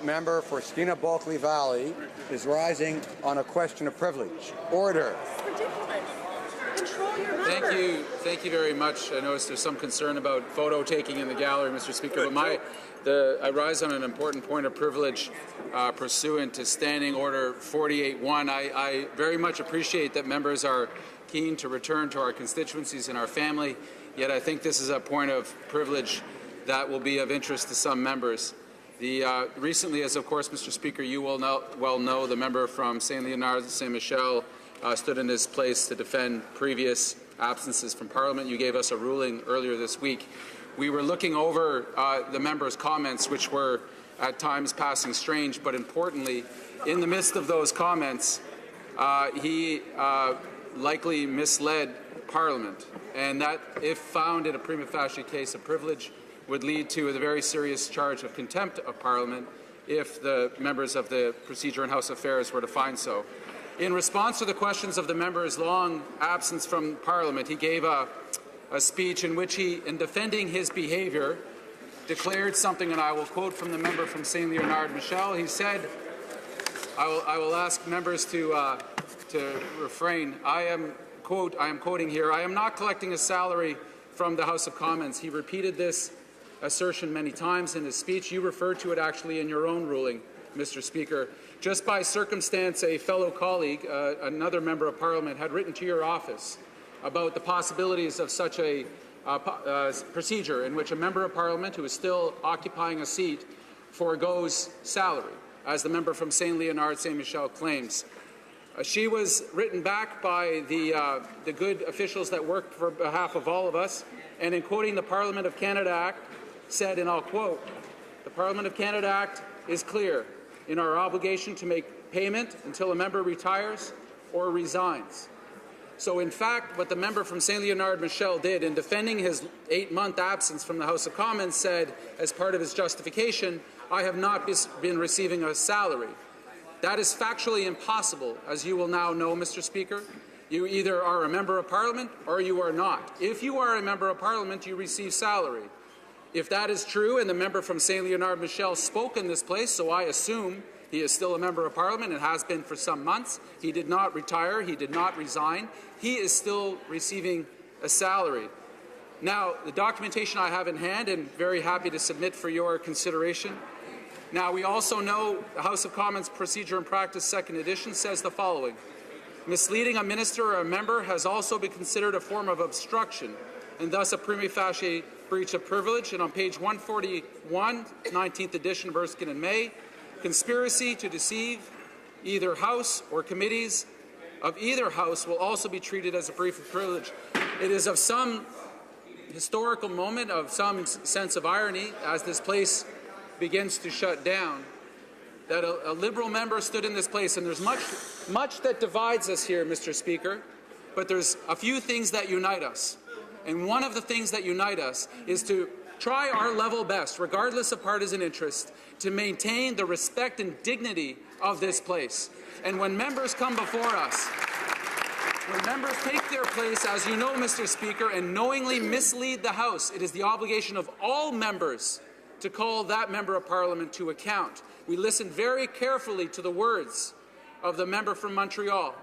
Member for Skeena Bulkley Valley is rising on a question of privilege. Order. It's ridiculous. Control your members. Thank you very much. I noticed there's some concern about photo taking in the gallery, Mr. Speaker, but I rise on an important point of privilege pursuant to Standing Order 48.1. I very much appreciate that members are keen to return to our constituencies and our family, yet I think this is a point of privilege that will be of interest to some members. Recently, as of course, Mr. Speaker, you will well know, the member from St. Leonard St. Michel stood in his place to defend previous absences from Parliament. You gave us a ruling earlier this week. We were looking over the member's comments, which were at times passing strange, but importantly, in the midst of those comments, he likely misled Parliament, and that, if found in a prima facie case of privilege, would lead to a very serious charge of contempt of Parliament if the members of the Procedure and House Affairs were to find so. In response to the questions of the member's long absence from Parliament, he gave a speech in which he, in defending his behaviour, declared something, and I will quote from the member from St. Leonard Michel. He said, I will ask members to refrain. I am quoting here, "I am not collecting a salary from the House of Commons." He repeated this assertion many times in his speech. You referred to it actually in your own ruling, Mr. Speaker. Just by circumstance, a fellow colleague, another member of Parliament, had written to your office about the possibilities of such a procedure in which a member of Parliament who is still occupying a seat forgoes salary, as the member from St. Leonard St. Michel claims. She was written back by the good officials that work for behalf of all of us, and in quoting the Parliament of Canada Act, said, and I'll quote, "The Parliament of Canada Act is clear in our obligation to make payment until a member retires or resigns." So in fact, what the member from St. Leonard Michel did in defending his 8-month absence from the House of Commons said, as part of his justification, "I have not been receiving a salary." That is factually impossible, as you will now know, Mr. Speaker. You either are a member of Parliament or you are not. If you are a member of Parliament, you receive salary. If that is true, and the member from St. Leonard Michel spoke in this place, so I assume he is still a member of Parliament and has been for some months. He did not retire. He did not resign. He is still receiving a salary. Now, the documentation I have in hand, and very happy to submit for your consideration. Now, we also know the House of Commons Procedure and Practice 2nd edition says the following: misleading a minister or a member has also been considered a form of obstruction and thus a prima facie breach of privilege. And on page 141, 19th edition of Erskine and May, conspiracy to deceive either House or committees of either House will also be treated as a breach of privilege. It is of some historical moment, of some sense of irony, as this place begins to shut down, that a Liberal member stood in this place, and there's much that divides us here, Mr. Speaker, but there's a few things that unite us. And one of the things that unite us is to try our level best, regardless of partisan interest, to maintain the respect and dignity of this place. And when members come before us, when members take their place, as you know, Mr. Speaker, and knowingly mislead the House, it is the obligation of all members to call that member of Parliament to account. We listened very carefully to the words of the member from Montreal,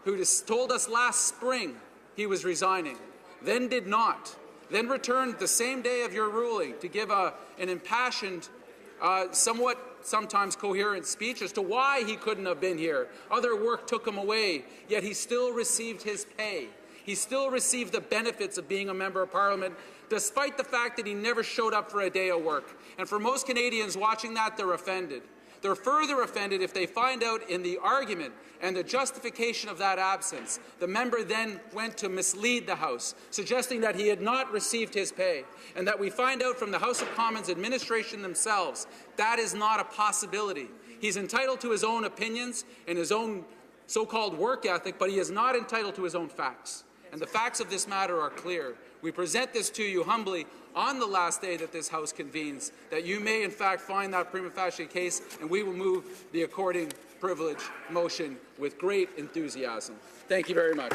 who told us last spring he was resigning, then did not, then returned the same day of your ruling to give an impassioned, sometimes coherent speech as to why he couldn't have been here. Other work took him away, yet he still received his pay. He still received the benefits of being a member of Parliament, despite the fact that he never showed up for a day of work. And for most Canadians watching that, they're offended. They're further offended if they find out in the argument and the justification of that absence, the member then went to mislead the House, suggesting that he had not received his pay, and that we find out from the House of Commons administration themselves that is not a possibility. He's entitled to his own opinions and his own so-called work ethic, but he is not entitled to his own facts. And the facts of this matter are clear. We present this to you humbly on the last day that this House convenes, that you may in fact find that prima facie case, and we will move the according privilege motion with great enthusiasm. Thank you very much.